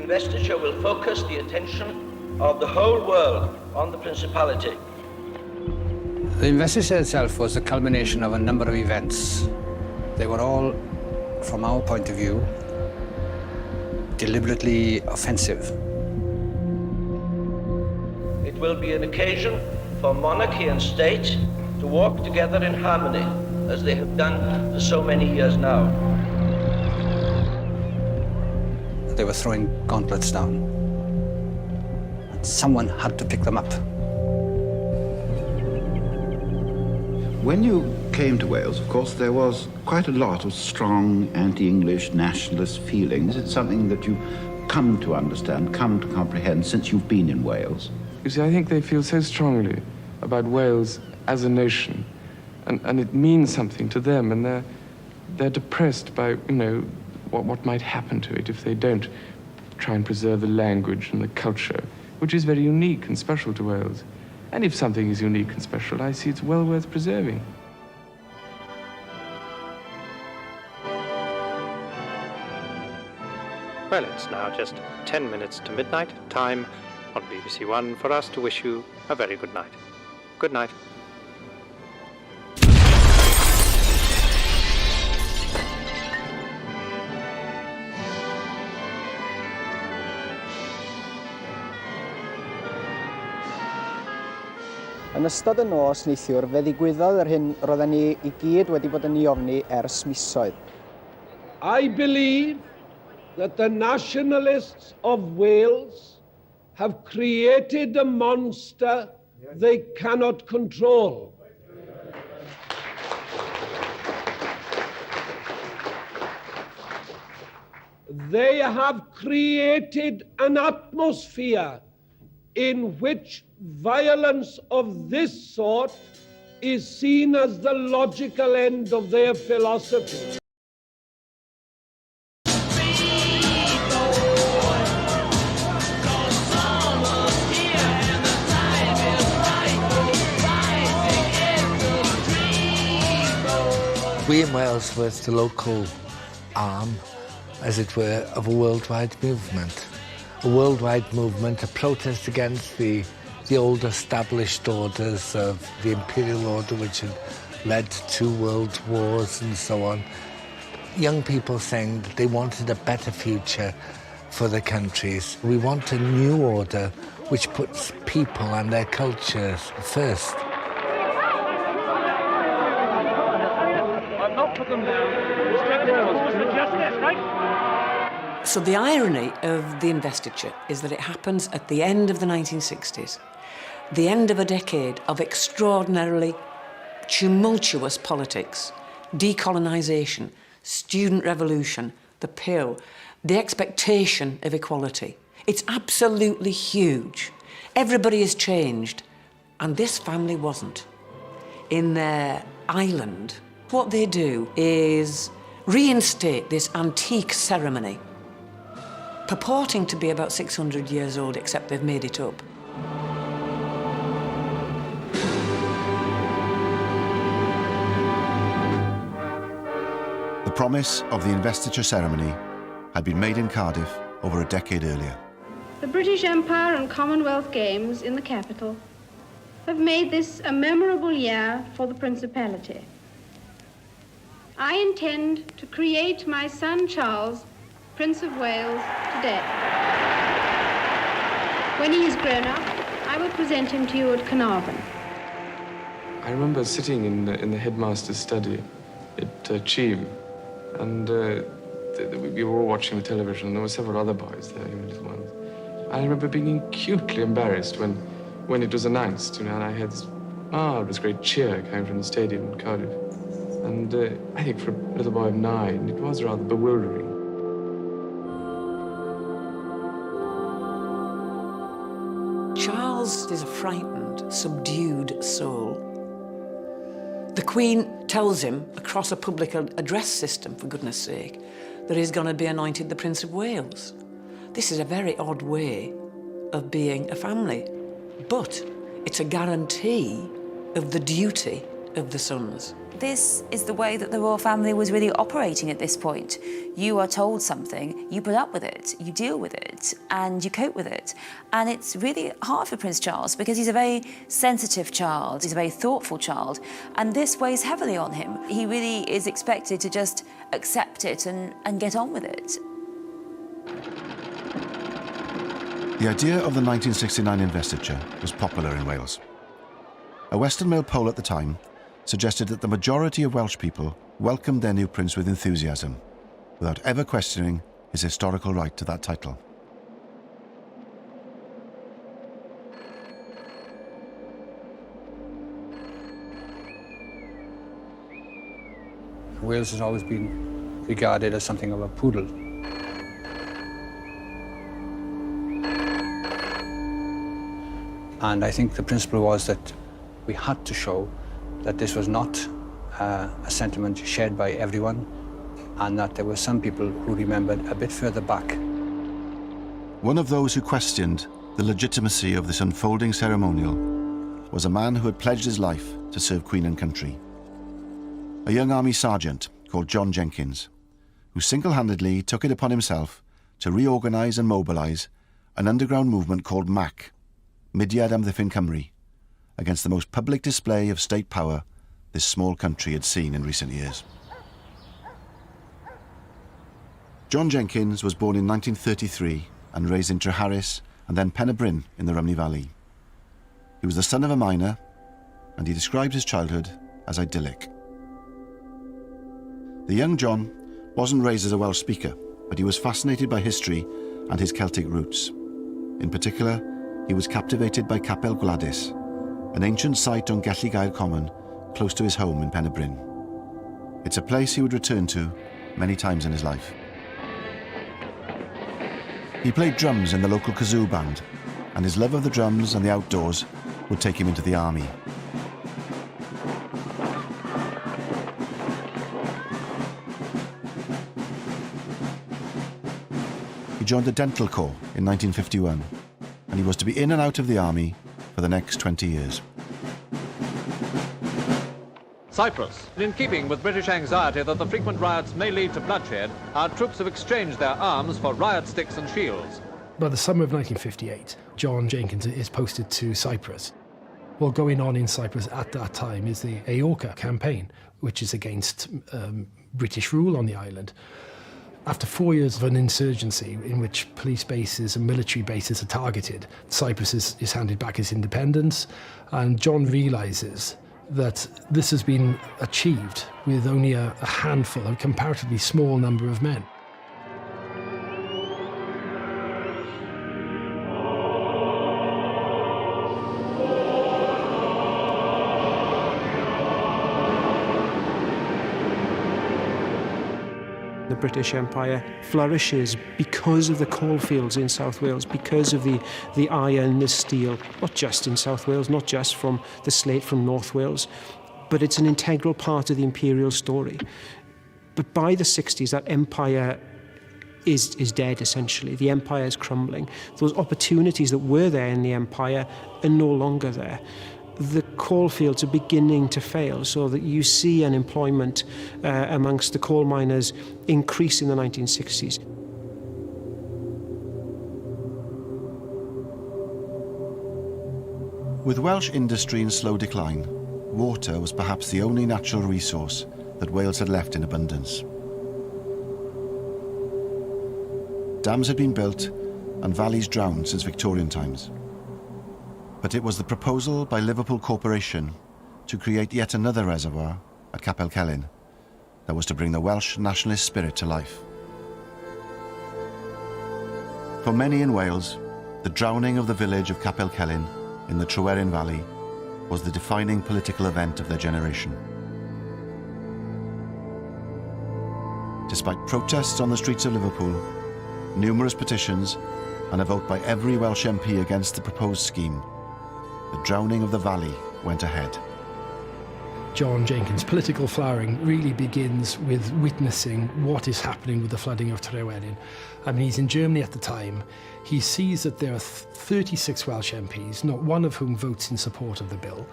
investiture will focus the attention of the whole world on the Principality. The investiture itself was the culmination of a number of events. They were all, from our point of view, deliberately offensive. It will be an occasion for monarchy and state to walk together in harmony, as they have done for so many years now. They were throwing gauntlets down. And someone had to pick them up. When you came to Wales, of course, there was quite a lot of strong anti-English nationalist feelings. It's something that you've come to understand, come to comprehend since you've been in Wales. You see, I think they feel so strongly about Wales as a nation, and it means something to them, and they're depressed by, you know, what might happen to it if they don't try and preserve the language and the culture, which is very unique and special to Wales. And if something is unique and special, I see it's well worth preserving. Well, it's now just 10 minutes to midnight, time on BBC One for us to wish you a very good night. Good night. Yn ystod y nos neithiwr, fe ddigwyddodd yr hyn roedden ni I gyd wedi bod yn ei ofni ers misoedd. I believe that the nationalists of Wales have created a monster they cannot control. They have created an atmosphere in which violence of this sort is seen as the logical end of their philosophy. We in Wales were the local arm, as it were, of a worldwide movement. A worldwide movement, a protest against the old established orders of the imperial order, which had led to world wars and so on. Young people saying that they wanted a better future for their countries. We want a new order which puts people and their cultures first. I've not put them down. So the irony of the investiture is that it happens at the end of the 1960s, the end of a decade of extraordinarily tumultuous politics, decolonisation, student revolution, the pill, the expectation of equality. It's absolutely huge. Everybody has changed, and this family wasn't. In their island, what they do is reinstate this antique ceremony, purporting to be about 600 years old, except they've made it up. The promise of the investiture ceremony had been made in Cardiff over a decade earlier. The British Empire and Commonwealth Games in the capital have made this a memorable year for the Principality. I intend to create my son Charles Prince of Wales today. When he is grown up, I will present him to you at Carnarvon. I remember sitting in the headmaster's study at Cheam, and we were all watching the television, and there were several other boys there, little ones. I remember being acutely embarrassed when it was announced, and I had this marvelous great cheer coming from the stadium in Cardiff. And I think for a little boy of 9, it was rather bewildering. Charles is a frightened, subdued soul. The Queen tells him, across a public address system, for goodness sake, that he's going to be anointed the Prince of Wales. This is a very odd way of being a family, but it's a guarantee of the duty of the sons. This is the way that the royal family was really operating at this point. You are told something, you put up with it, you deal with it, and you cope with it. And it's really hard for Prince Charles because he's a very sensitive child, he's a very thoughtful child, and this weighs heavily on him. He really is expected to just accept it and get on with it. The idea of the 1969 investiture was popular in Wales. A Western Mail poll at the time suggested that the majority of Welsh people welcomed their new prince with enthusiasm, without ever questioning his historical right to that title. Wales has always been regarded as something of a poodle. And I think the principle was that we had to show that this was not a sentiment shared by everyone, and that there were some people who remembered a bit further back. One of those who questioned the legitimacy of this unfolding ceremonial was a man who had pledged his life to serve Queen and country. A young army sergeant called John Jenkins, who single-handedly took it upon himself to reorganise and mobilise an underground movement called MAC, Mudiad Amddiffyn Cymru, against the most public display of state power this small country had seen in recent years. John Jenkins was born in 1933 and raised in Treharris and then Pen y Bryn in the Rhymney Valley. He was the son of a miner, and he described his childhood as idyllic. The young John wasn't raised as a Welsh speaker, but he was fascinated by history and his Celtic roots. In particular, he was captivated by Capel Gwladys, an ancient site on Gelli Gaer Common, close to his home in Pen y Bryn. It's a place he would return to many times in his life. He played drums in the local kazoo band, and his love of the drums and the outdoors would take him into the army. He joined the Dental Corps in 1951, and he was to be in and out of the army for the next 20 years. Cyprus. In keeping with British anxiety that the frequent riots may lead to bloodshed, our troops have exchanged their arms for riot sticks and shields. By the summer of 1958, John Jenkins is posted to Cyprus. What going on in Cyprus at that time is the AORCA campaign, which is against British rule on the island. After 4 years of an insurgency in which police bases and military bases are targeted, Cyprus is handed back its independence, and John realises that this has been achieved with only a handful, a comparatively small number of men. The British Empire flourishes because of the coalfields in South Wales, because of the iron, the steel, not just in South Wales, not just from the slate from North Wales, but it's an integral part of the imperial story. But by the 60s, that empire is dead, essentially. The empire is crumbling. Those opportunities that were there in the empire are no longer there. The coalfields are beginning to fail, so that you see unemployment amongst the coal miners increase in the 1960s. With Welsh industry in slow decline, water was perhaps the only natural resource that Wales had left in abundance. Dams had been built and valleys drowned since Victorian times. But it was the proposal by Liverpool Corporation to create yet another reservoir at Capel Celyn that was to bring the Welsh nationalist spirit to life. For many in Wales, the drowning of the village of Capel Celyn in the Tryweryn Valley was the defining political event of their generation. Despite protests on the streets of Liverpool, numerous petitions, and a vote by every Welsh MP against the proposed scheme, the drowning of the valley went ahead. John Jenkins' political flowering really begins with witnessing what is happening with the flooding of Tryweryn. I mean, he's in Germany at the time. He sees that there are 36 Welsh MPs, not one of whom votes in support of the bill,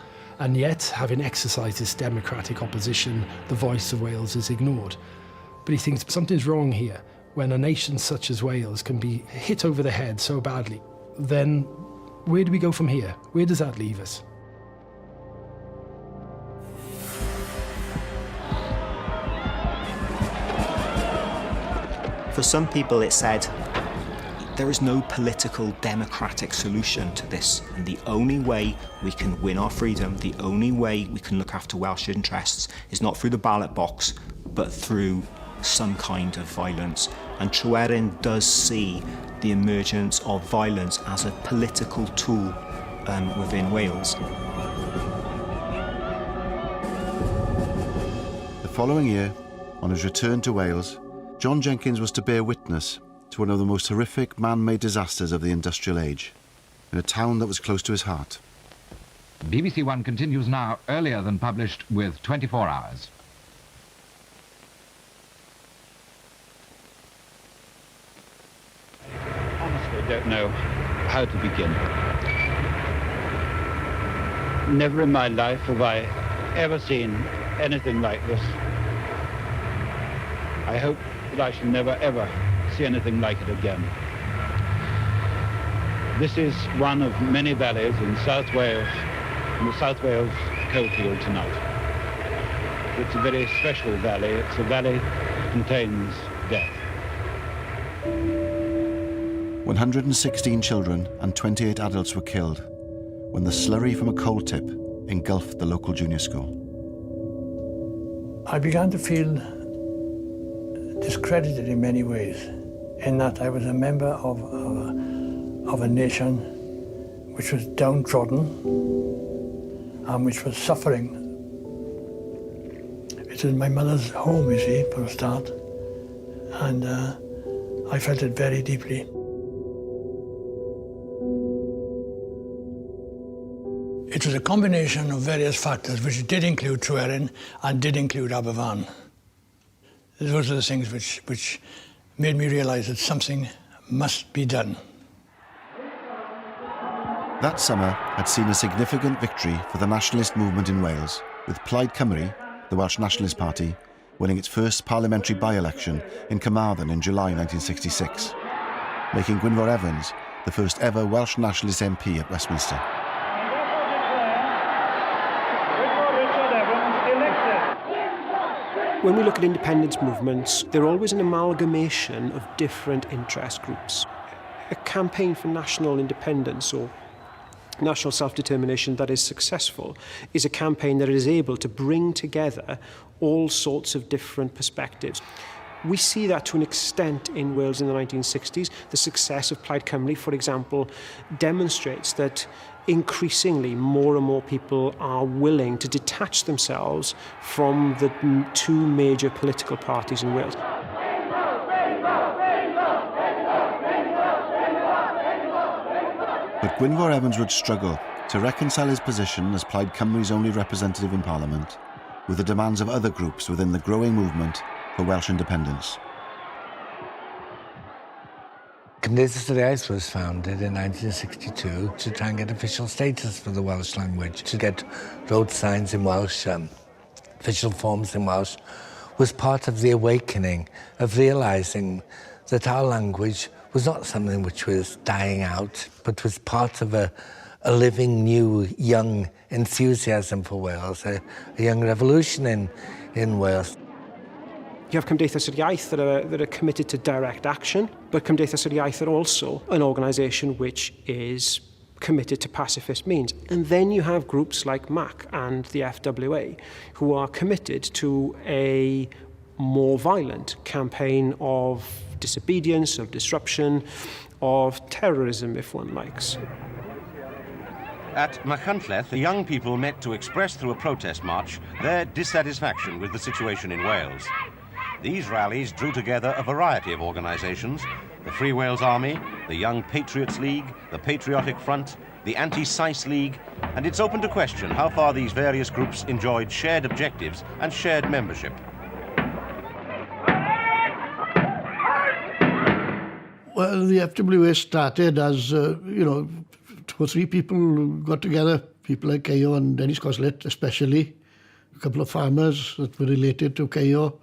And yet, having exercised this democratic opposition, the voice of Wales is ignored. But he thinks something's wrong here. When a nation such as Wales can be hit over the head so badly, then where do we go from here? Where does that leave us? For some people, it said, there is no political democratic solution to this, and the only way we can win our freedom, the only way we can look after Welsh interests is not through the ballot box, but through some kind of violence. And Tryweryn does see the emergence of violence as a political tool within Wales. The following year, on his return to Wales, John Jenkins was to bear witness to one of the most horrific man-made disasters of the industrial age, in a town that was close to his heart. BBC One continues now, earlier than published, with 24 hours. Honestly, I don't know how to begin. Never in my life have I ever seen anything like this. I hope that I shall never, ever see anything like it again. This is one of many valleys in South Wales, in the South Wales coalfield tonight. It's a very special valley. It's a valley that contains death. 116 children and 28 adults were killed when the slurry from a coal tip engulfed the local junior school. I began to feel discredited in many ways, in that I was a member of a nation which was downtrodden and which was suffering. It was my mother's home, you see, for a start, and I felt it very deeply. It was a combination of various factors which did include Tryweryn and did include Aberfan. Those are the things which made me realise that something must be done. That summer had seen a significant victory for the nationalist movement in Wales, with Plaid Cymru, the Welsh Nationalist Party, winning its first parliamentary by-election in Carmarthen in July 1966, making Gwynfor Evans the first ever Welsh Nationalist MP at Westminster. When we look at independence movements, they're always an amalgamation of different interest groups. A campaign for national independence or national self-determination that is successful is a campaign that is able to bring together all sorts of different perspectives. We see that to an extent in Wales in the 1960s. The success of Plaid Cymru, for example, demonstrates that increasingly more and more people are willing to detach themselves from the two major political parties in Wales. But Gwynfor Evans would struggle to reconcile his position as Plaid Cymru's only representative in Parliament with the demands of other groups within the growing movement for Welsh independence. Cymdeithas yr Iaith was founded in 1962 to try and get official status for the Welsh language, to get road signs in Welsh, official forms in Welsh, was part of the awakening of realising that our language was not something which was dying out, but was part of a living, new, young enthusiasm for Wales, a young revolution in Wales. You have Cymdeithas yr Iaith that are committed to direct action, but Cymdeithas yr Iaith are also an organisation which is committed to pacifist means. And then you have groups like MAC and the FWA who are committed to a more violent campaign of disobedience, of disruption, of terrorism, if one likes. At Machynlleth, the young people met to express through a protest march their dissatisfaction with the situation in Wales. These rallies drew together a variety of organisations: the Free Wales Army, the Young Patriots League, the Patriotic Front, the Anti-Sice League, and it's open to question how far these various groups enjoyed shared objectives and shared membership. Well, the FWA started as, 2 or 3 people got together people like Cayo and Dennis Coslet especially, a couple of farmers that were related to Cayo.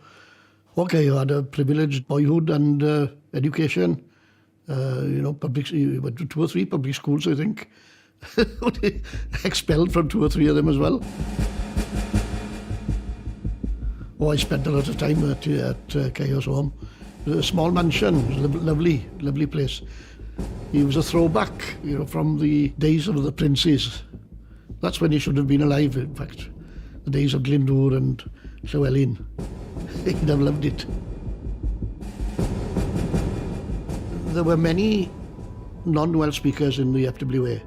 Cayo had a privileged boyhood and education. He went to 2 or 3 public schools, I think. Expelled from 2 or 3 of them as well. I spent a lot of time at Cayo's home. It was a small mansion, it was a lovely place. He was a throwback, from the days of the princes. That's when he should have been alive, in fact. The days of Glyndŵr and Llywelyn. He'd have loved it. There were many non-Welsh speakers in the FWA,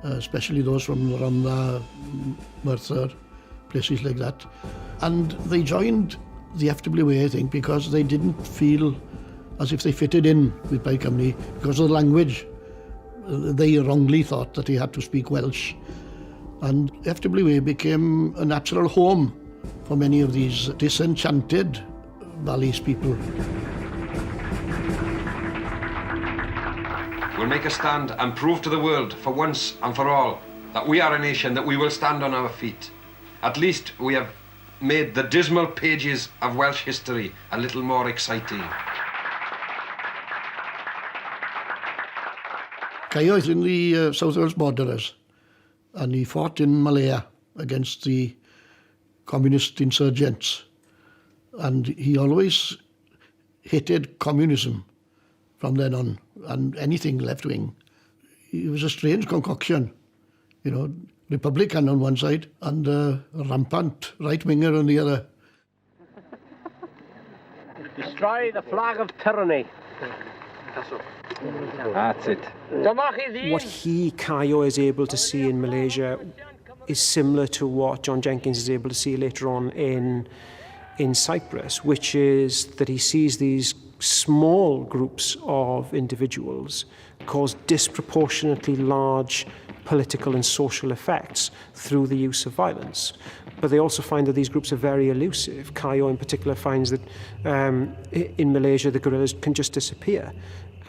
especially those from Rhondda, Merthyr, places like that. And they joined the FWA, I think, because they didn't feel as if they fitted in with Plaid Cymru because of the language. They wrongly thought that they had to speak Welsh. And FWA became a natural home for many of these disenchanted Valleys people. We'll make a stand and prove to the world, for once and for all, that we are a nation, that we will stand on our feet. At least we have made the dismal pages of Welsh history a little more exciting. Cayo is in the South Wales Borderers, and he fought in Malaya against the communist insurgents. And he always hated communism from then on, and anything left-wing. He was a strange concoction, Republican on one side and a rampant right-winger on the other. Destroy the flag of tyranny. That's it. What Cayo is able to see in Malaysia is similar to what John Jenkins is able to see later on in Cyprus, which is that he sees these small groups of individuals cause disproportionately large political and social effects through the use of violence. But they also find that these groups are very elusive. Cayo in particular finds that in Malaysia the guerrillas can just disappear.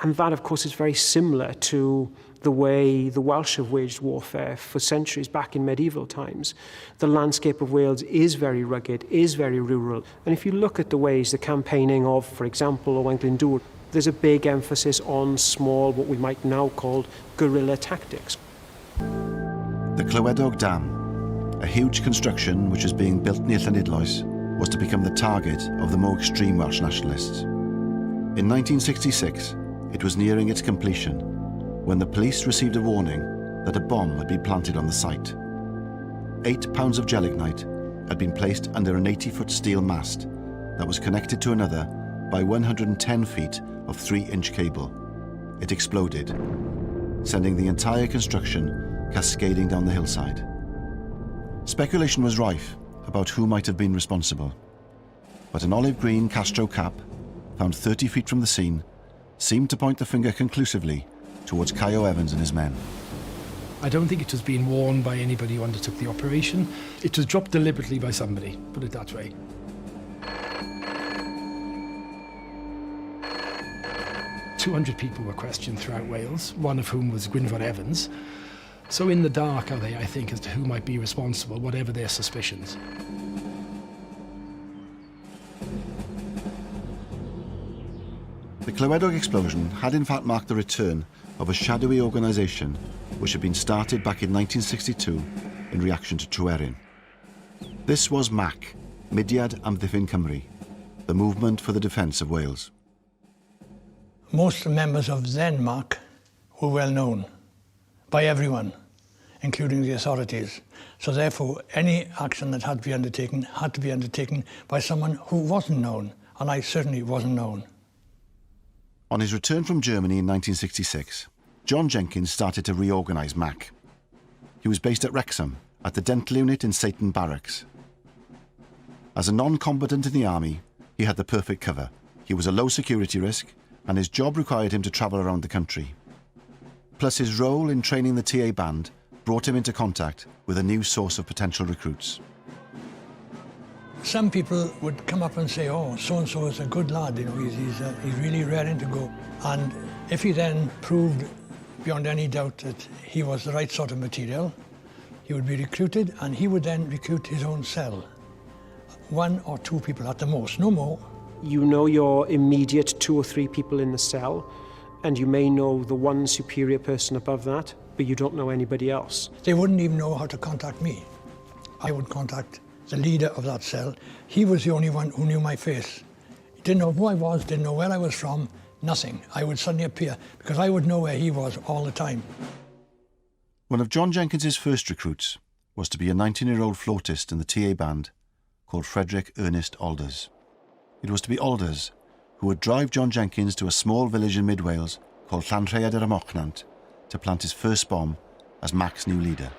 And that, of course, is very similar to the way the Welsh have waged warfare for centuries back in medieval times. The landscape of Wales is very rugged, is very rural. And if you look at the ways the campaigning of, for example, Owain Glyndŵr, there's a big emphasis on small, what we might now call guerrilla tactics. The Clywedog Dam, a huge construction which was being built near Llanidloes, was to become the target of the more extreme Welsh nationalists. In 1966, it was nearing its completion when the police received a warning that a bomb had been planted on the site. 8 pounds of gelignite had been placed under an 80-foot steel mast that was connected to another by 110 feet of 3-inch cable. It exploded, sending the entire construction cascading down the hillside. Speculation was rife about who might have been responsible, but an olive green Castro cap, found 30 feet from the scene, seemed to point the finger conclusively towards Cayo Evans and his men. I don't think it was being worn by anybody who undertook the operation. It was dropped deliberately by somebody, put it that way. "200 people were questioned throughout Wales, one of whom was Gwynfor Evans. So in the dark are they, I think, as to who might be responsible, whatever their suspicions. The Clywedog explosion had in fact marked the return of a shadowy organisation which had been started back in 1962 in reaction to Tryweryn. This was MAC, Mudiad Amddiffyn Cymru, the Movement for the Defence of Wales. Most members of then MAC were well known by everyone, including the authorities. So therefore, any action that had to be undertaken by someone who wasn't known, and I certainly wasn't known. On his return from Germany in 1966, John Jenkins started to reorganise MAC. He was based at Wrexham, at the dental unit in Satan Barracks. As a non-combatant in the army, he had the perfect cover. He was a low security risk, and his job required him to travel around the country. Plus his role in training the TA band brought him into contact with a new source of potential recruits. Some people would come up and say, oh, so-and-so is a good lad, he's really raring to go. And if he then proved beyond any doubt that he was the right sort of material, He would be recruited and he would then recruit his own cell. 1 or 2 people at the most, no more. You know your immediate 2 or 3 people in the cell, and you may know the one superior person above that, but you don't know anybody else. They wouldn't even know how to contact me. I would contact the leader of that cell. He was the only one who knew my face. He didn't know who I was, didn't know where I was from, nothing. I would suddenly appear because I would know where he was all the time. One of John Jenkins's first recruits was to be a 19-year-old flautist in the TA band called Frederick Ernest Alders. It was to be Alders who would drive John Jenkins to a small village in mid-Wales called Llanrhaead yr Amochnant to plant his first bomb as Mac's new leader.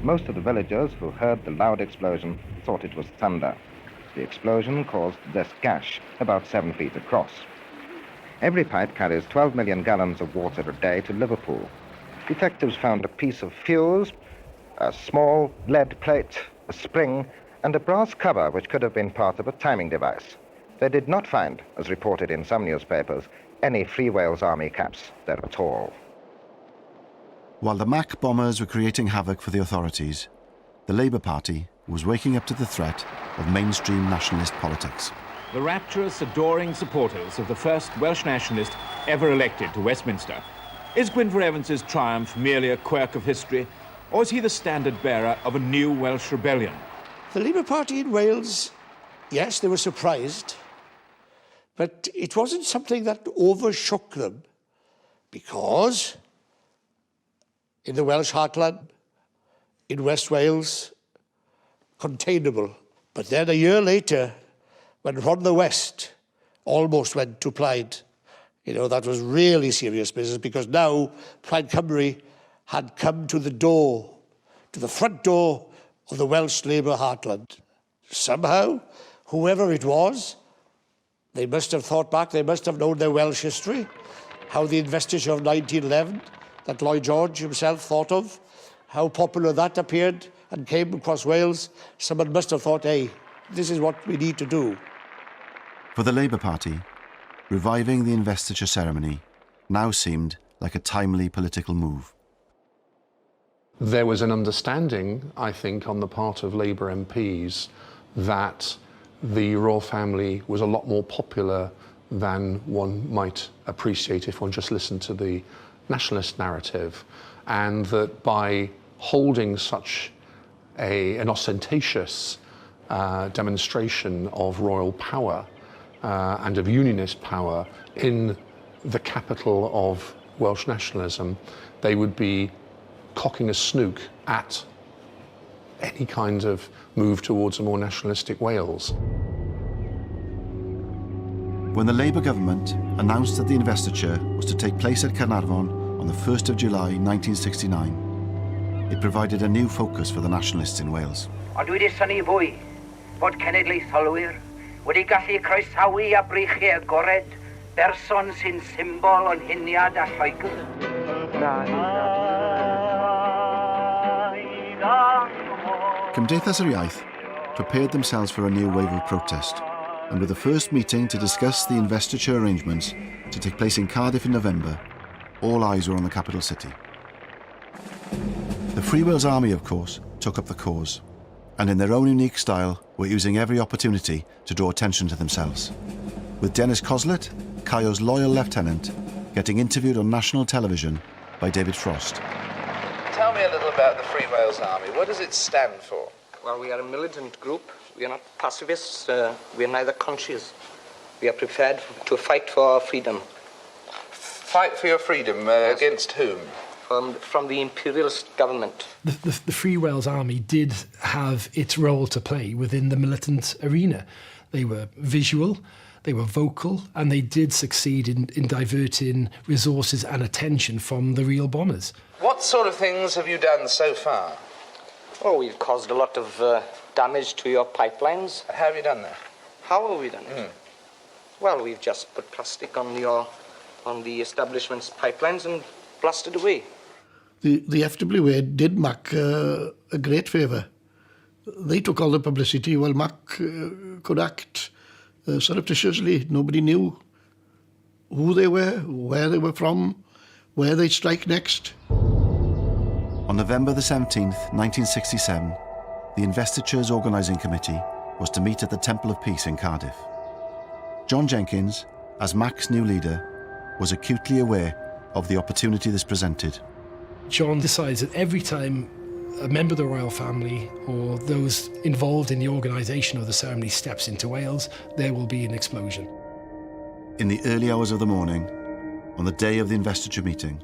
Most of the villagers who heard the loud explosion thought it was thunder. The explosion caused this gash, about 7 feet across. Every pipe carries 12 million gallons of water a day to Liverpool. Detectives found a piece of fuse, a small lead plate, a spring, and a brass cover which could have been part of a timing device. They did not find, as reported in some newspapers, any Free Wales Army caps there at all. While the Mac bombers were creating havoc for the authorities, the Labour Party was waking up to the threat of mainstream nationalist politics. The rapturous, adoring supporters of the first Welsh nationalist ever elected to Westminster. Is Gwynfor Evans's triumph merely a quirk of history, or is he the standard-bearer of a new Welsh rebellion? The Labour Party in Wales, yes, they were surprised, but it wasn't something that overshook them, because in the Welsh heartland, in West Wales, containable. But then a year later, when Rhondda West almost went to Plaid, you know, that was really serious business, because now Plaid Cymru had come to the door, to the front door of the Welsh Labour heartland. Somehow, whoever it was, they must have thought back, they must have known their Welsh history, how the investiture of 1911, that Lloyd George himself thought of, how popular that appeared and came across Wales. Someone must have thought, hey, this is what we need to do. For the Labour Party, reviving the investiture ceremony now seemed like a timely political move. There was an understanding, I think, on the part of Labour MPs that the royal family was a lot more popular than one might appreciate if one just listened to the nationalist narrative, and that by holding such an ostentatious demonstration of royal power and of unionist power in the capital of Welsh nationalism, they would be cocking a snook at any kind of move towards a more nationalistic Wales. When the Labour government announced that the investiture was to take place at Caernarfon on the 1st of July 1969, it provided a new focus for the nationalists in Wales. Ond wedi syni fwy bod cenedlaetholwyr wedi gallu croesawu a breichiau agored berson sy'n symbol o'n huniad a Lloegr. Cymdeithas yr Iaith prepared themselves for a new wave of protest, and with the first meeting to discuss the investiture arrangements to take place in Cardiff in November, all eyes were on the capital city. The Free Wales Army, of course, took up the cause, and in their own unique style were using every opportunity to draw attention to themselves, with Dennis Coslet, Caio's loyal lieutenant, getting interviewed on national television by David Frost. Tell me a little about the Free Wales Army. What does it stand for? Well, we are a militant group. We are not pacifists. We are neither conscious. We are prepared to fight for our freedom. Fight for your freedom against whom? From the imperialist government. The Free Wales Army did have its role to play within the militant arena. They were visual, they were vocal, and they did succeed in diverting resources and attention from the real bombers. What sort of things have you done so far? Oh, we've caused a lot of damage to your pipelines. How have you done that? How have we done it? Well, we've just put plastic on the establishment's pipelines and blasted away. The FWA did Mac a great favour. They took all the publicity while Mac could act surreptitiously. Nobody knew who they were, where they were from, where they'd strike next. On November the 17th, 1967, the Investitures Organising Committee was to meet at the Temple of Peace in Cardiff. John Jenkins, as MAC's new leader, was acutely aware of the opportunity this presented. John decides that every time a member of the royal family or those involved in the organisation of the ceremony steps into Wales, there will be an explosion. In the early hours of the morning, on the day of the investiture meeting,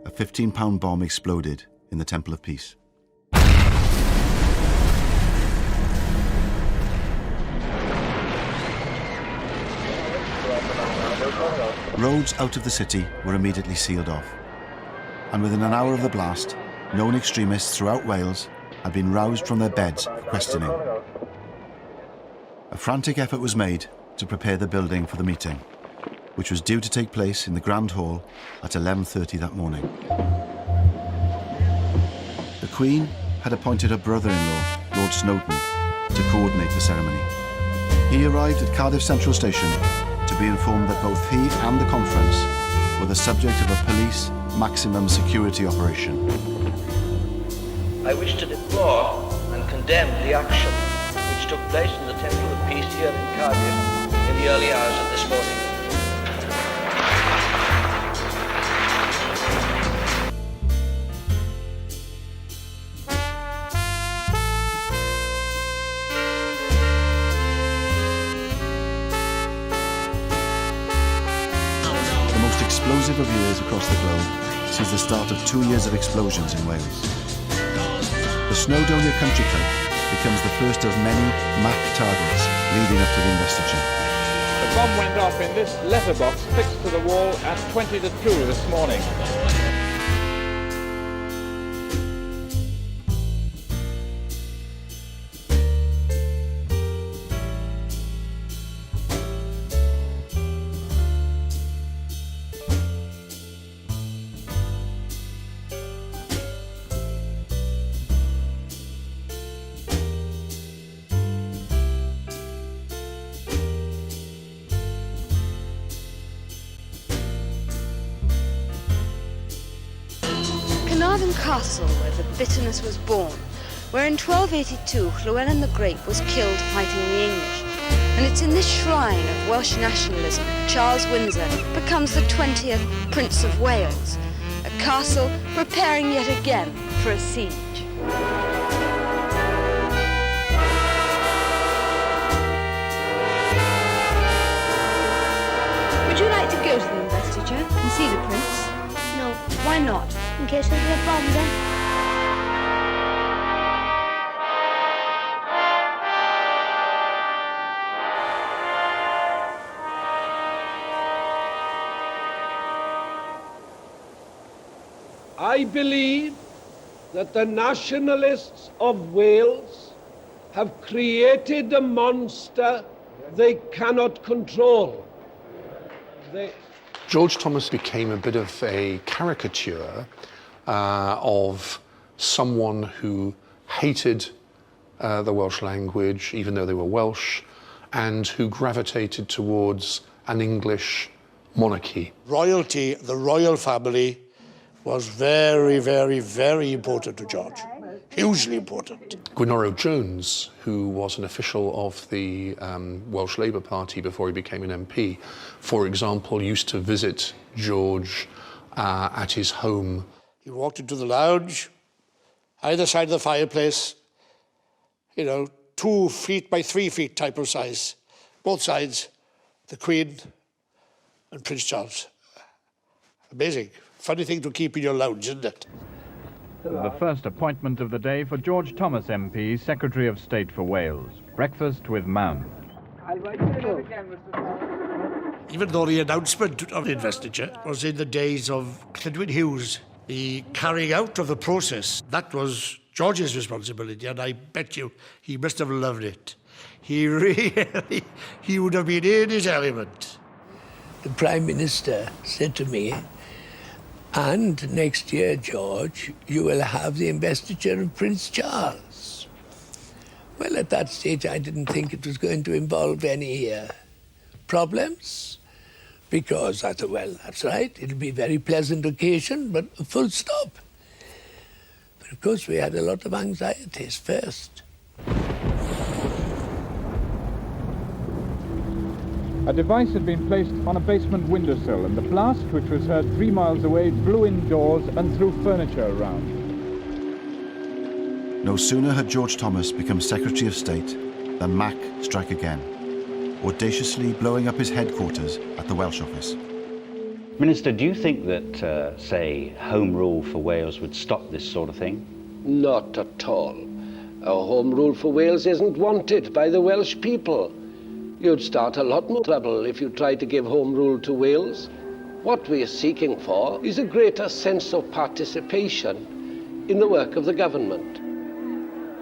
a 15-pound bomb exploded in the Temple of Peace. Roads out of the city were immediately sealed off, and within an hour of the blast, known extremists throughout Wales had been roused from their beds for questioning. A frantic effort was made to prepare the building for the meeting, which was due to take place in the Grand Hall at 11:30 that morning. The Queen had appointed her brother-in-law, Lord Snowdon, to coordinate the ceremony. He arrived at Cardiff Central Station to be informed that both he and the conference were the subject of a police maximum security operation. I wish to deplore and condemn the action which took place in the Temple of Peace here in Cardiff in the early hours of this morning. Explosive of years across the globe sees the start of 2 years of explosions in Wales. The Snowdonia Country Club becomes the first of many MAC targets leading up to the investiture. The bomb went off in this letterbox fixed to the wall at 20 to 2 this morning. Carnarvon Castle, where the bitterness was born, where in 1282 Llewellyn the Great was killed fighting the English. And it's in this shrine of Welsh nationalism Charles Windsor becomes the 20th Prince of Wales, a castle preparing yet again for a siege. Would you like to go to the investiture and see the prince? No. Why not? In case there'll be a bomb then. I believe that the nationalists of Wales have created a monster they cannot control. George Thomas became a bit of a caricature of someone who hated the Welsh language, even though they were Welsh, and who gravitated towards an English monarchy. Royalty, the royal family, was very, very, very important to George. Hugely important. Gwenoro Jones, who was an official of the Welsh Labour Party before he became an MP, for example, used to visit George at his home. He walked into the lounge, either side of the fireplace, 2 feet by 3 feet type of size. Both sides, the Queen and Prince Charles. Amazing. Funny thing to keep in your lounge, isn't it? The first appointment of the day for George Thomas MP, Secretary of State for Wales. Breakfast with Mound. Even though the announcement of investiture was in the days of Clydwyn Hughes, the carrying out of the process, that was George's responsibility, and I bet you he must have loved it. He would have been in his element. The Prime Minister said to me, "And next year, George, you will have the investiture of Prince Charles." Well, at that stage, I didn't think it was going to involve any problems, because I thought, well, that's right, it'll be a very pleasant occasion, but full stop. Of course, we had a lot of anxieties first. A device had been placed on a basement windowsill, and the blast, which was heard 3 miles away, blew indoors and threw furniture around. No sooner had George Thomas become Secretary of State than Mac struck again, audaciously blowing up his headquarters at the Welsh office. Minister, do you think that, say, Home Rule for Wales would stop this sort of thing? Not at all. A Home Rule for Wales isn't wanted by the Welsh people. You'd start a lot more trouble if you tried to give Home Rule to Wales. What we're seeking for is a greater sense of participation in the work of the government.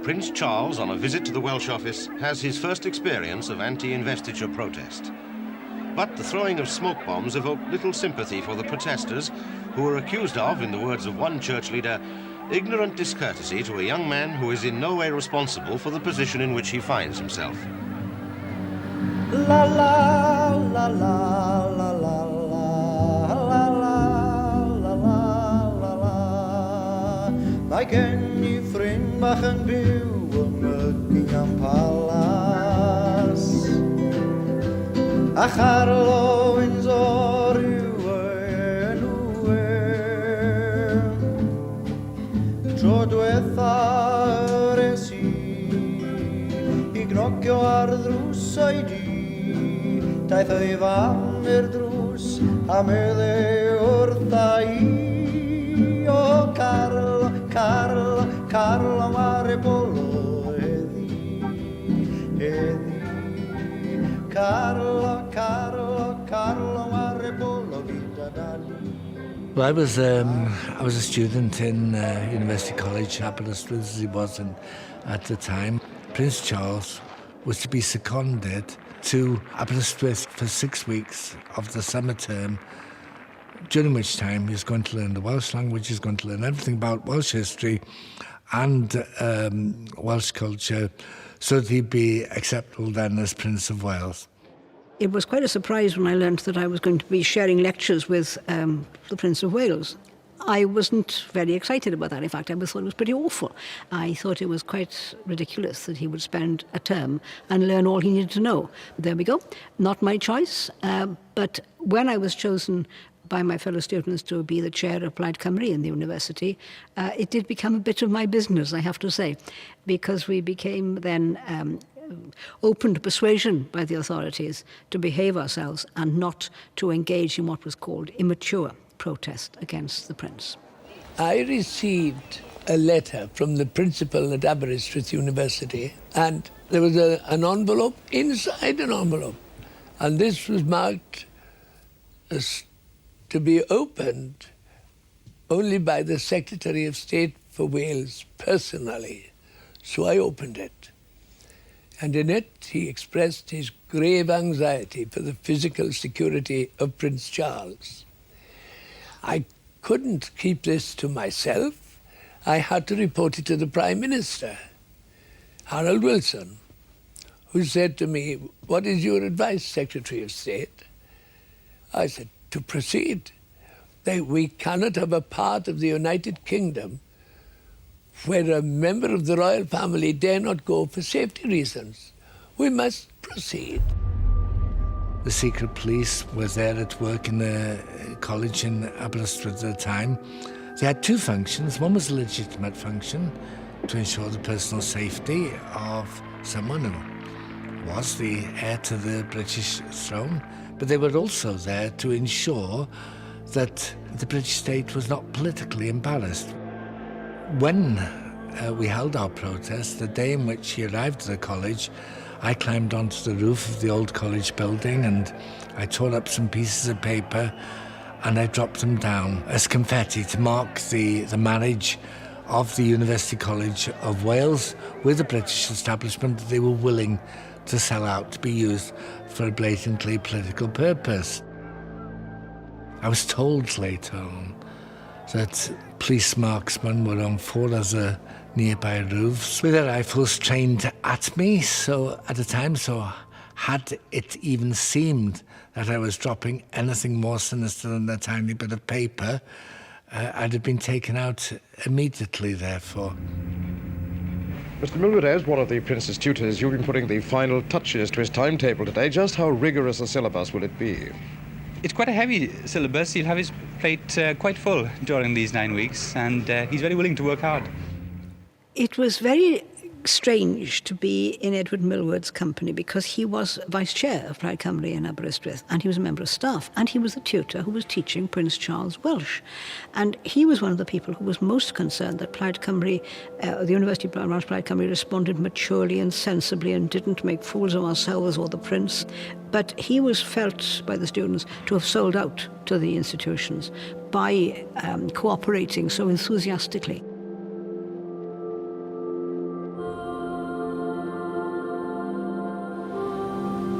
Prince Charles, on a visit to the Welsh office, has his first experience of anti-investiture protest. But the throwing of smoke bombs evoked little sympathy for the protesters, who were accused of, in the words of one church leader, ignorant discourtesy to a young man who is in no way responsible for the position in which he finds himself. La la la la la la la la la la la. Mae gen I ffrind bach yn byw ym Buckingham Palace, a Charlo Windsor yw enw e. Tro dwetha res I gnocio ar ddrws oedi, daeth ei fam i'r drws a medde wrtha I. O Carlo, Carlo, Carlo mare bolo heddi, heddi. Carlo, Carlo, Carlo mare bolo vita dali. Well, I was a student in University College, Aberystwyth as he was at the time. Prince Charles was to be seconded to Aberystwyth for 6 weeks of the summer term, during which time he was going to learn the Welsh language, he was going to learn everything about Welsh history and Welsh culture, so that he'd be acceptable then as Prince of Wales. It was quite a surprise when I learnt that I was going to be sharing lectures with the Prince of Wales. I wasn't very excited about that. In fact, I thought it was pretty awful. I thought it was quite ridiculous that he would spend a term and learn all he needed to know. There we go. Not my choice. But when I was chosen by my fellow students to be the chair of Plaid Cymru in the university, it did become a bit of my business, I have to say, because we became then open to persuasion by the authorities to behave ourselves and not to engage in what was called immature protest against the Prince. I received a letter from the principal at Aberystwyth University, and there was an envelope inside an envelope, and this was marked as to be opened only by the Secretary of State for Wales personally. So I opened it, and in it he expressed his grave anxiety for the physical security of Prince Charles. I couldn't keep this to myself. I had to report it to the Prime Minister, Harold Wilson, who said to me, "What is your advice, Secretary of State?" I said, "To proceed. We cannot have a part of the United Kingdom where a member of the royal family dare not go for safety reasons. We must proceed." The secret police was there at work in the college in Aberystwyth at the time. They had two functions. One was a legitimate function to ensure the personal safety of someone who was the heir to the British throne, but they were also there to ensure that the British state was not politically embarrassed. When we held our protest, the day in which he arrived at the college, I climbed onto the roof of the old college building and I tore up some pieces of paper and I dropped them down as confetti to mark the marriage of the University College of Wales with the British establishment that they were willing to sell out to be used for a blatantly political purpose. I was told later on that police marksmen were on 4 other nearby roofs with their rifles trained at me, so at the time, so had it even seemed that I was dropping anything more sinister than a tiny bit of paper, I'd have been taken out immediately, therefore. Mr. Millward, as one of the Prince's tutors, you've been putting the final touches to his timetable today. Just how rigorous a syllabus will it be? It's quite a heavy syllabus. He'll have his plate quite full during these 9 weeks, and he's very willing to work hard. It was very strange to be in Edward Millward's company because he was vice chair of Plaid Cymru in Aberystwyth, and he was a member of staff, and he was the tutor who was teaching Prince Charles Welsh. And he was one of the people who was most concerned that Plaid Cymru, the University of Plaid Cymru, responded maturely and sensibly and didn't make fools of ourselves or the Prince. But he was felt by the students to have sold out to the institutions by cooperating so enthusiastically.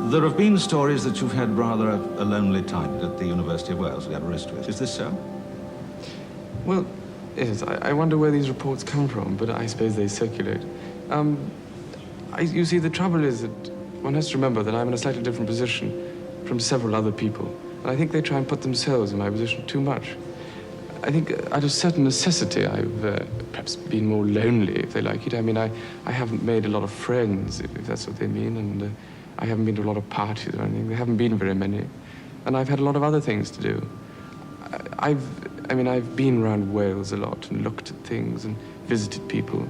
There have been stories that you've had rather a lonely time at the University of Wales, at Aberystwyth. Is this so? Well, yes, I wonder where these reports come from, but I suppose they circulate. You see, the trouble is that one has to remember that I'm in a slightly different position from several other people, and I think they try and put themselves in my position too much. I think out of certain necessity, I've perhaps been more lonely, if they like it. I mean, I haven't made a lot of friends, if that's what they mean, and I haven't been to a lot of parties or anything. There haven't been very many. And I've had a lot of other things to do. I've been around Wales a lot and looked at things and visited people.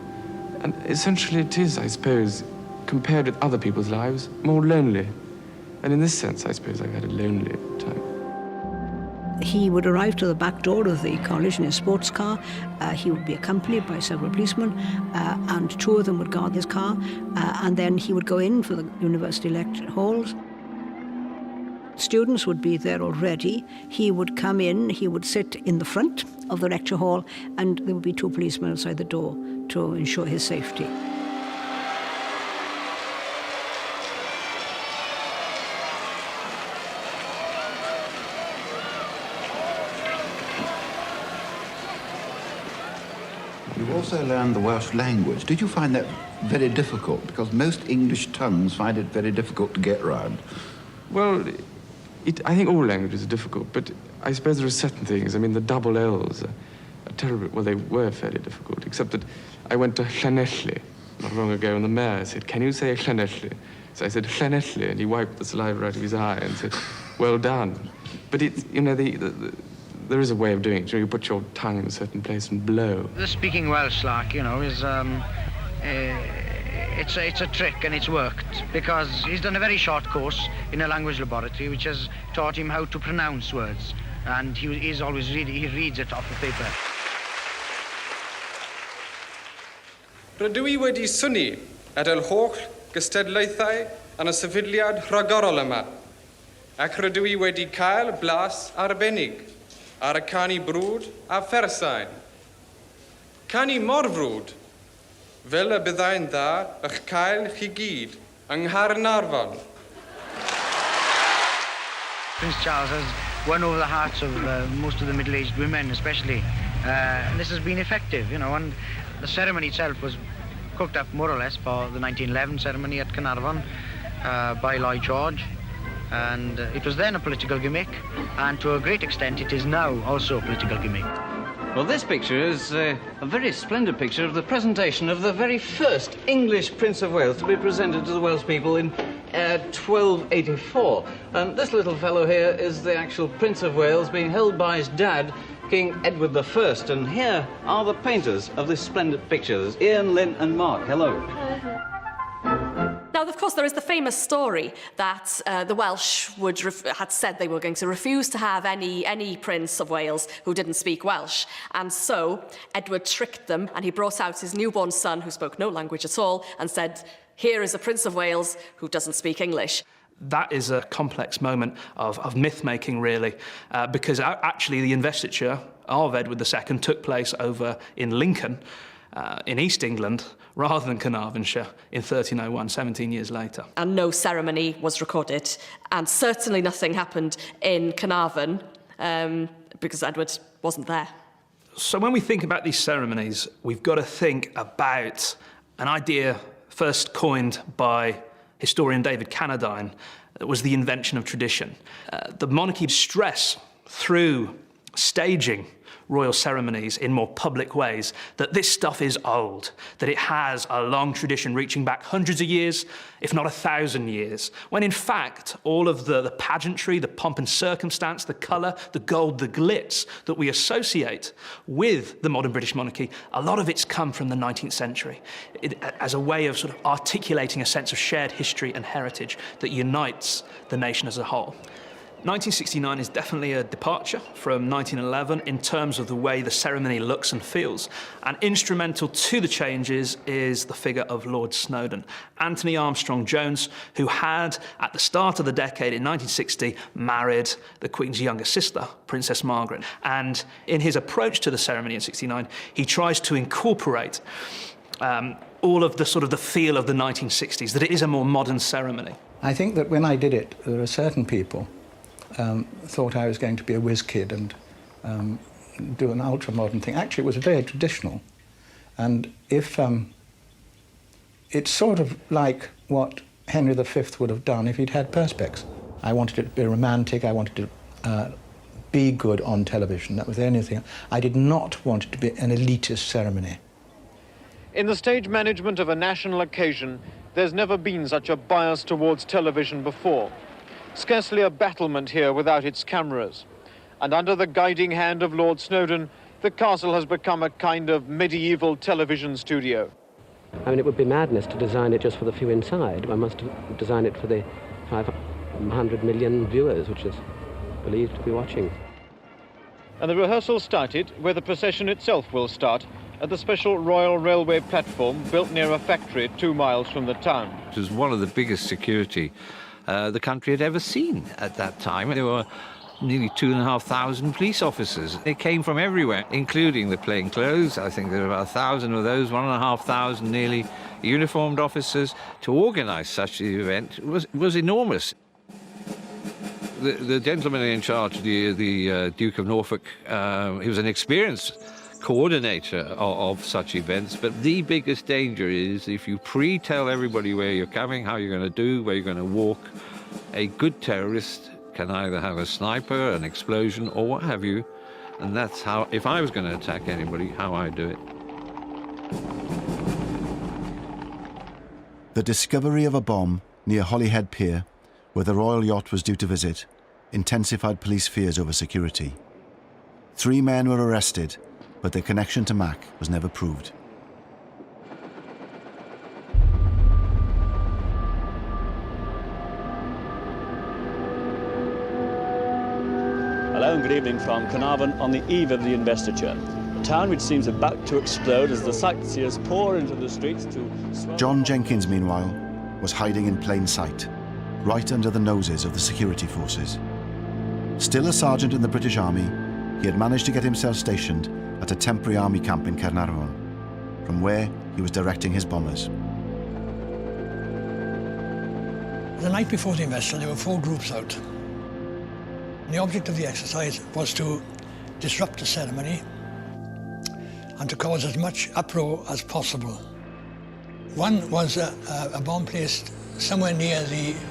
And essentially it is, I suppose, compared with other people's lives, more lonely. And in this sense, I suppose I've had a lonely time. He would arrive to the back door of the college in his sports car. He would be accompanied by several policemen, and two of them would guard his car. And then he would go in for the university lecture halls. Students would be there already. He would come in, he would sit in the front of the lecture hall, and there would be two policemen outside the door to ensure his safety. You also learned the Welsh language. Did you find that very difficult? Because most English tongues find it very difficult to get around. Well, I think all languages are difficult, but I suppose there are certain things. I mean, the double L's are terrible. Well, they were fairly difficult, except that I went to Llanelli not long ago, and the mayor said, "Can you say Llanelli?" So I said, "Llanelli," and he wiped the saliva out of his eye and said, "Well done." But there is a way of doing it. You put your tongue in a certain place and blow. The speaking Welsh, like, is it's a trick, and it's worked because he's done a very short course in a language laboratory which has taught him how to pronounce words, and he reads it off the paper. Rydw I wedi synnu at yr holl gystadlaethau yn y sefydliad rhagorol yma, ac rydw I wedi cael blas arbennig ar y canu brwd a phersain. Canu mor frwd, fel y byddai'n dda eich cael chi gyd yng Nghaernarfon. Prince Charles has won over the hearts of most of the middle-aged women, especially. And this has been effective, and the ceremony itself was cooked up more or less for the 1911 ceremony at Caernarfon by Lloyd George. And it was then a political gimmick, and to a great extent it is now also a political gimmick. Well, this picture is a very splendid picture of the presentation of the very first English Prince of Wales to be presented to the Welsh people in 1284. And this little fellow here is the actual Prince of Wales being held by his dad, King Edward I. And here are the painters of this splendid picture. There's Ian, Lynn and Mark. Hello. Now, of course, there is the famous story that the Welsh had said they were going to refuse to have any Prince of Wales who didn't speak Welsh. And so Edward tricked them, and he brought out his newborn son, who spoke no language at all, and said, "Here is a Prince of Wales who doesn't speak English." That is a complex moment of myth-making, really, because actually the investiture of Edward II took place over in Lincoln, in East England, rather than Carnarvonshire in 1301, 17 years later. And no ceremony was recorded, and certainly nothing happened in Carnarvon because Edward wasn't there. So when we think about these ceremonies, we've got to think about an idea first coined by historian David Cannadine. That was the invention of tradition. The monarchy's stress through staging royal ceremonies in more public ways, that this stuff is old, that it has a long tradition reaching back hundreds of years, if not 1,000 years, when in fact all of the pageantry, the pomp and circumstance, the colour, the gold, the glitz that we associate with the modern British monarchy, a lot of it's come from the 19th century as a way of sort of articulating a sense of shared history and heritage that unites the nation as a whole. 1969 is definitely a departure from 1911 in terms of the way the ceremony looks and feels. And instrumental to the changes is the figure of Lord Snowdon, Anthony Armstrong-Jones, who had, at the start of the decade in 1960, married the Queen's younger sister, Princess Margaret. And in his approach to the ceremony in 1969, he tries to incorporate all of the sort of the feel of the 1960s, that it is a more modern ceremony. I think that when I did it, there were certain people thought I was going to be a whiz kid and do an ultra-modern thing. Actually, it was very traditional. And if it's sort of like what Henry V would have done if he'd had perspex. I wanted it to be romantic, I wanted to be good on television. That was the only thing. I did not want it to be an elitist ceremony. In the stage management of a national occasion, there's never been such a bias towards television before. Scarcely a battlement here without its cameras. And under the guiding hand of Lord Snowdon, the castle has become a kind of medieval television studio. I mean, it would be madness to design it just for the few inside. One must design it for the 500 million viewers, which is believed to be watching. And the rehearsal started where the procession itself will start, at the special Royal Railway platform built near a factory 2 miles from the town. It was one of the biggest security the country had ever seen at that time. There were nearly 2,500 police officers. They came from everywhere, including the plainclothes. I think there were about 1,000 of those, 1,500 nearly uniformed officers. To organise such an event was enormous. The gentleman in charge, the Duke of Norfolk, he was an experienced coordinator of such events, but the biggest danger is if you pre-tell everybody where you're coming, how you're going to do, where you're going to walk. A good terrorist can either have a sniper, an explosion, or what have you, and that's how, if I was going to attack anybody, how I do it. The discovery of a bomb near Holyhead Pier, where the royal yacht was due to visit, intensified police fears over security. 3 men were arrested, but their connection to Mac was never proved. Hello and good evening from Carnarvon on the eve of the investiture. A town which seems about to explode as the sightseers pour into the streets to... John Jenkins, meanwhile, was hiding in plain sight, right under the noses of the security forces. Still a sergeant in the British Army, he had managed to get himself stationed at a temporary army camp in Carnarvon, from where he was directing his bombers. The night before the investiture, there were 4 groups out. And the object of the exercise was to disrupt the ceremony and to cause as much uproar as possible. One was a bomb placed somewhere near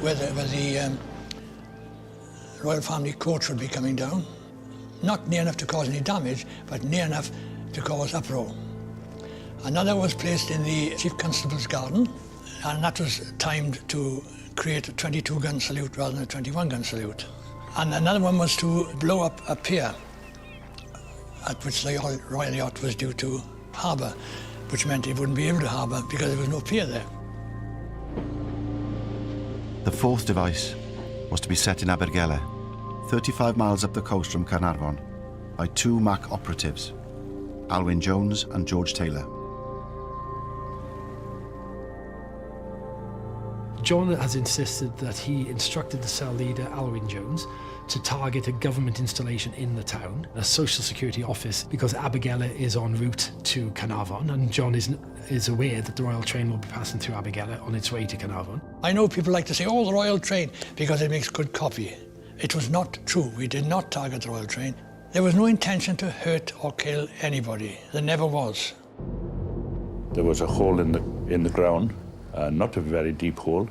where the royal family coach would be coming down. Not near enough to cause any damage, but near enough to cause uproar. Another was placed in the Chief Constable's garden, and that was timed to create a 22-gun salute rather than a 21-gun salute. And another one was to blow up a pier at which the royal yacht was due to harbour, which meant it wouldn't be able to harbour because there was no pier there. The 4th device was to be set in Abergele, 35 miles up the coast from Carnarvon, by 2 Mac operatives, Alwyn Jones and George Taylor. John has insisted that he instructed the cell leader, Alwyn Jones, to target a government installation in the town, a social security office, because Abergele is en route to Carnarvon, and John is aware that the royal train will be passing through Abergele on its way to Carnarvon. I know people like to say, oh, the royal train, because it makes good copy. It was not true. We did not target the royal train. There was no intention to hurt or kill anybody. There never was. There was a hole in the ground, not a very deep hole,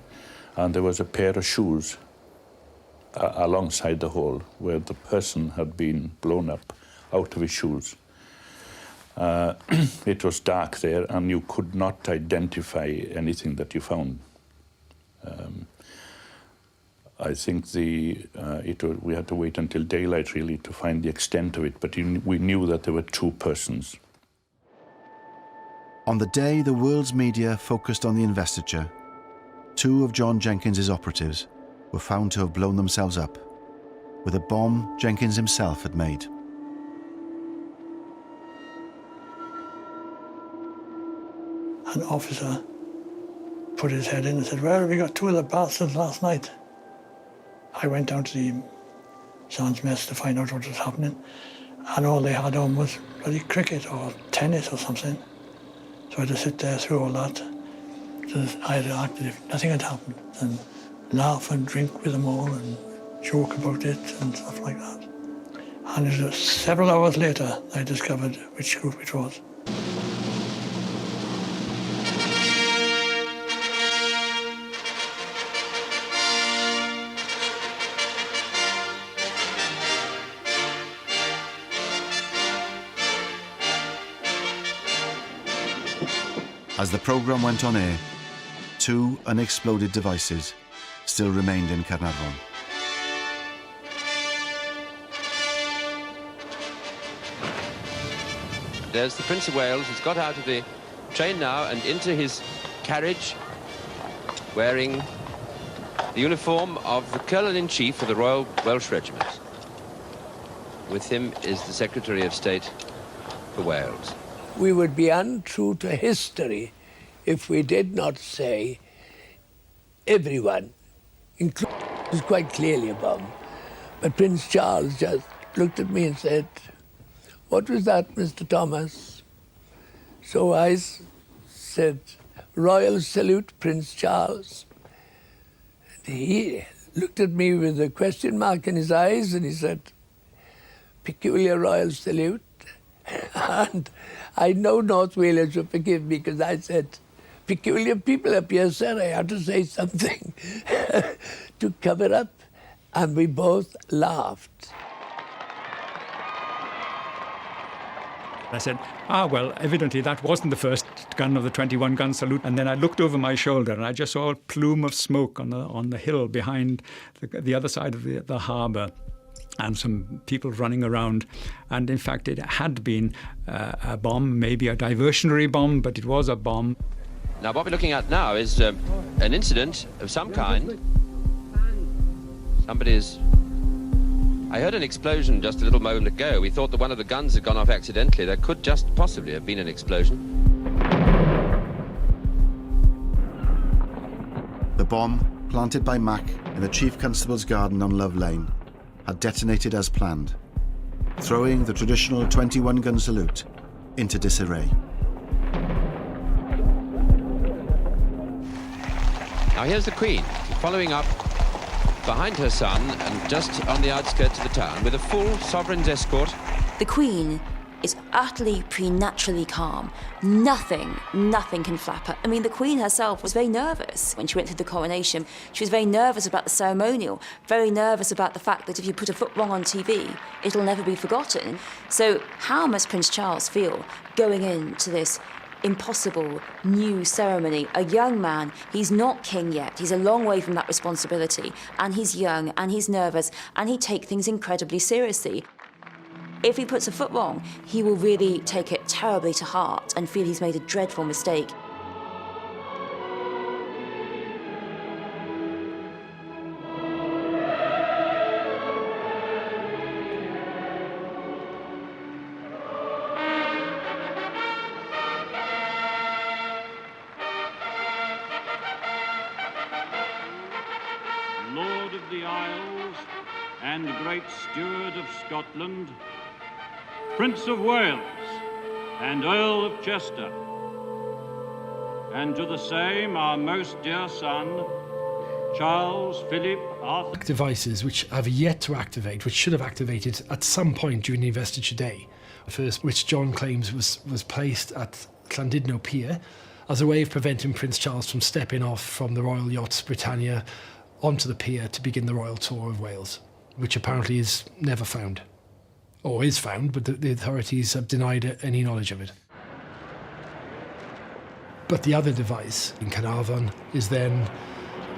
and there was a pair of shoes alongside the hole where the person had been blown up out of his shoes. It was dark there, and you could not identify anything that you found. I think we had to wait until daylight, really, to find the extent of it, but we knew that there were 2 persons. On the day the world's media focused on the investiture, 2 of John Jenkins's operatives were found to have blown themselves up with a bomb Jenkins himself had made. An officer put his head in and said, "Well, we got 2 of the bastards last night." I went down to the sergeant's mess to find out what was happening, and all they had on was bloody cricket or tennis or something. So I had to sit there through all that. I had to act as if nothing had happened and laugh and drink with them all and joke about it and stuff like that. And it was several hours later I discovered which group it was. As the programme went on air, 2 unexploded devices still remained in Caernarfon. There's the Prince of Wales. He's got out of the train now and into his carriage, wearing the uniform of the Colonel-in-Chief of the Royal Welsh Regiment. With him is the Secretary of State for Wales. We would be untrue to history if we did not say everyone, including, was quite clearly a bomb. But Prince Charles just looked at me and said, "What was that, Mr. Thomas?" So I said, "Royal salute, Prince Charles." And he looked at me with a question mark in his eyes and he said, "Peculiar royal salute." And I know North Wales will forgive me because I said, "Peculiar people up here, sir." I had to say something to cover up, and we both laughed. I said, well, evidently that wasn't the first gun of the 21-gun salute. And then I looked over my shoulder and I just saw a plume of smoke on the hill behind the other side of the harbour, and some people running around. And in fact, it had been a bomb, maybe a diversionary bomb, but it was a bomb. Now, what we're looking at now is an incident of some kind. I heard an explosion just a little moment ago. We thought that one of the guns had gone off accidentally. There could just possibly have been an explosion. The bomb, planted by Mac in the Chief Constable's garden on Love Lane, had detonated as planned, throwing the traditional 21-gun salute into disarray. Now here's the Queen, following up behind her son and just on the outskirts of the town with a full sovereign's escort. The Queen is utterly preternaturally calm. Nothing can flap her. I mean, the Queen herself was very nervous when she went through the coronation. She was very nervous about the ceremonial, very nervous about the fact that if you put a foot wrong on TV, it'll never be forgotten. So how must Prince Charles feel going into this impossible new ceremony? A young man, he's not king yet, he's a long way from that responsibility, and he's young and he's nervous and he takes things incredibly seriously. If he puts a foot wrong, he will really take it terribly to heart and feel he's made a dreadful mistake. Lord of the Isles and Great Steward of Scotland, Prince of Wales and Earl of Chester, and to the same our most dear son, Charles Philip Arthur. Devices which have yet to activate, which should have activated at some point during the investiture day. The first, which John claims was placed at Llandudno Pier as a way of preventing Prince Charles from stepping off from the Royal Yachts Britannia onto the pier to begin the royal tour of Wales, which apparently is never found. or is found, but the authorities have denied any knowledge of it. But the other device in Carnarvon is then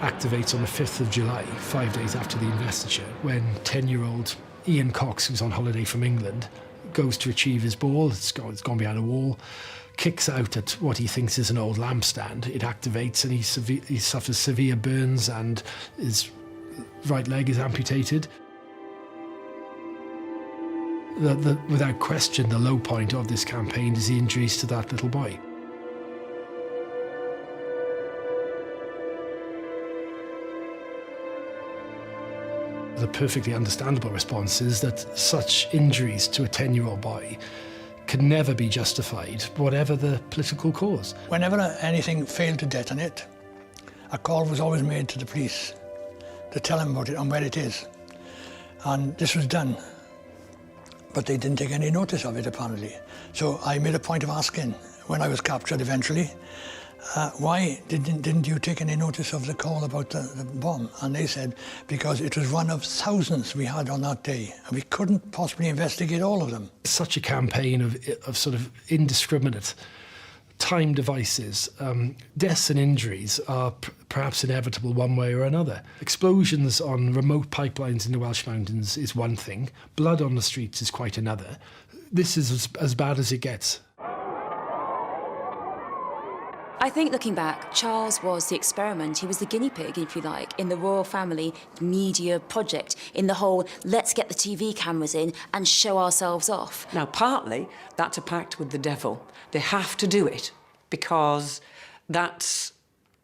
activates on the 5th of July, 5 days after the investiture, when 10-year-old Ian Cox, who's on holiday from England, goes to retrieve his ball. It's gone behind a wall, kicks out at what he thinks is an old lampstand. It activates and he suffers severe burns and his right leg is amputated. Without question, the low point of this campaign is the injuries to that little boy. The perfectly understandable response is that such injuries to a 10-year-old boy can never be justified, whatever the political cause. Whenever anything failed to detonate, a call was always made to the police to tell them about it and where it is. And this was done, but they didn't take any notice of it, apparently. So I made a point of asking, when I was captured eventually, why didn't you take any notice of the call about the bomb? And they said, because it was one of thousands we had on that day, and we couldn't possibly investigate all of them. Such a campaign of sort of indiscriminate time devices, deaths and injuries are perhaps inevitable one way or another. Explosions on remote pipelines in the Welsh Mountains is one thing, blood on the streets is quite another. This is as bad as it gets. I think, looking back, Charles was the experiment. He was the guinea pig, if you like, in the royal family media project, in the whole let's get the TV cameras in and show ourselves off. Now, partly that's a pact with the devil. They have to do it because that's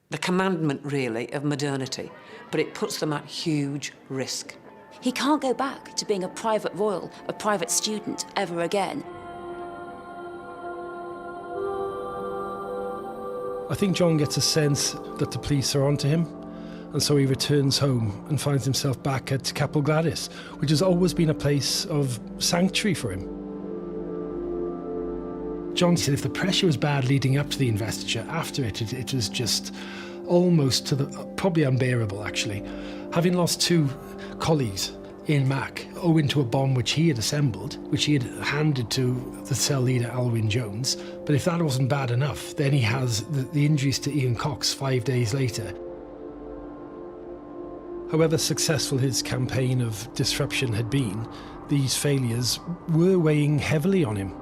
the commandment, really, of modernity. But it puts them at huge risk. He can't go back to being a private royal, a private student, ever again. I think John gets a sense that the police are onto him, and so he returns home and finds himself back at Capel Gladys, which has always been a place of sanctuary for him. John said if the pressure was bad leading up to the investiture, after it was just almost to the probably unbearable, actually. Having lost 2 colleagues in Mac, owing to a bomb which he had assembled, which he had handed to the cell leader Alwyn Jones. But if that wasn't bad enough, then he has the injuries to Ian Cox 5 days later. However successful his campaign of disruption had been, these failures were weighing heavily on him.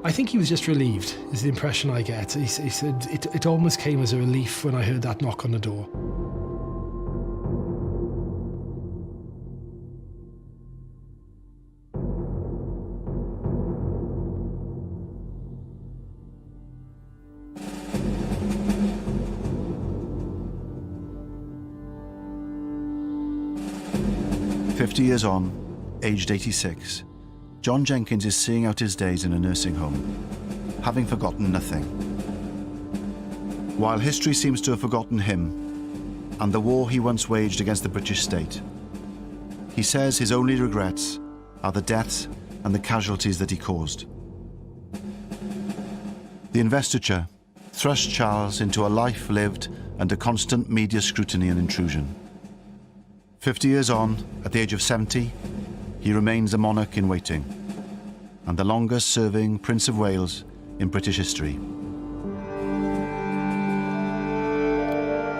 I think he was just relieved, is the impression I get. He said it almost came as a relief when I heard that knock on the door. "50 years on, aged 86, John Jenkins is seeing out his days in a nursing home, having forgotten nothing. While history seems to have forgotten him and the war he once waged against the British state, he says his only regrets are the deaths and the casualties that he caused. The investiture thrust Charles into a life lived under constant media scrutiny and intrusion. 50 years on, at the age of 70, he remains a monarch in waiting, and the longest-serving Prince of Wales in British history.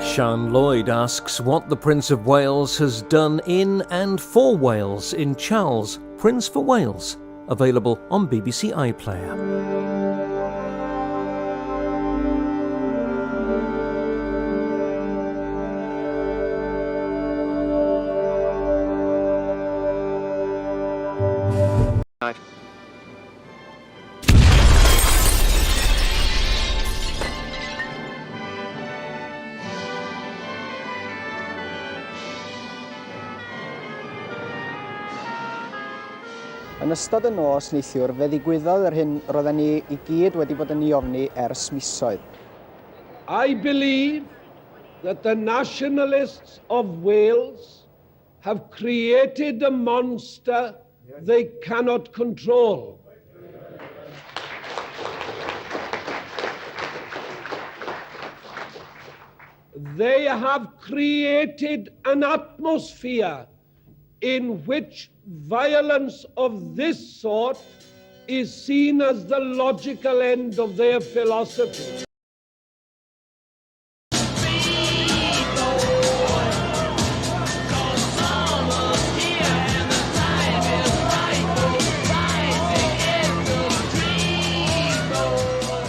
Sian Lloyd asks what the Prince of Wales has done in and for Wales in Charles, Prince for Wales, available on BBC iPlayer. Yn ystod y nos neithiwr, fe ddigwyddodd yr hyn roedden ni I gyd wedi bod yn ei ofni ers misoedd. I believe that the nationalists of Wales have created a monster they cannot control. They have created an atmosphere in which violence of this sort is seen as the logical end of their philosophy.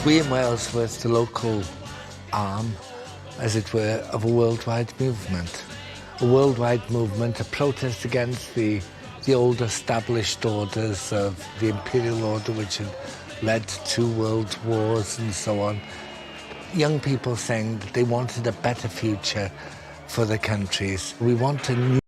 We in Wales was the local arm, as it were, of a worldwide movement. A worldwide movement, a protest against the old established orders of the imperial order, which had led to 2 world wars and so on. Young people saying that they wanted a better future for their countries. We want a new